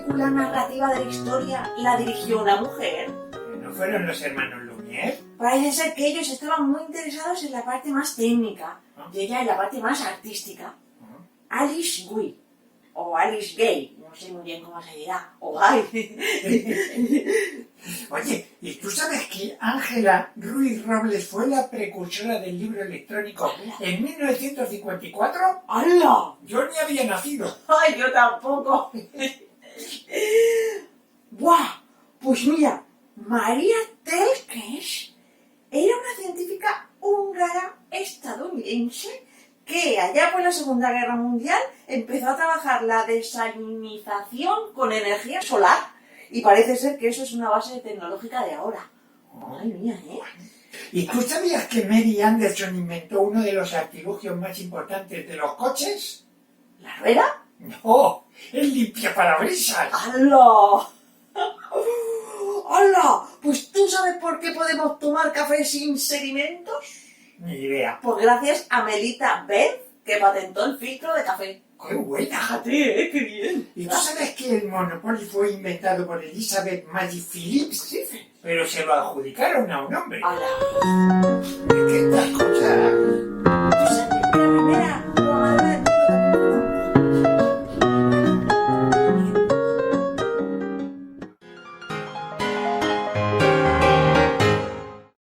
película narrativa de la historia la dirigió una mujer? ¿No fueron los hermanos Lumière? Parece ser que ellos estaban muy interesados en la parte más técnica y ella en la parte más artística. Alice Guy, o Alice Gay, no sé muy bien cómo se dirá, o Gay. Oye, ¿y tú sabes que Ángela Ruiz Robles fue la precursora del libro electrónico en 1954? ¡Hala! Yo ni había nacido. ¡Ay, yo tampoco! ¡Buah! Pues mira, María Telkes era una científica húngara estadounidense que allá por la Segunda Guerra Mundial empezó a trabajar la desalinización con energía solar. Y parece ser que eso es una base tecnológica de ahora. Madre mía, ¿eh? ¿Y tú sabías que Mary Anderson inventó uno de los artilugios más importantes de los coches? ¿La rueda? No, el limpiaparabrisas. ¡Hala! ¡Hala! Pues ¿tú sabes por qué podemos tomar café sin sedimentos? Ni idea. Pues gracias a Melita Benz, que patentó el filtro de café. ¡Qué buena! Fíjate, qué bien. ¿Y tú sabes que el Monopoly fue inventado por Elizabeth Maggie Phillips? Sí. Pero se lo adjudicaron a un hombre. ¡Hala! Es que estas cosas...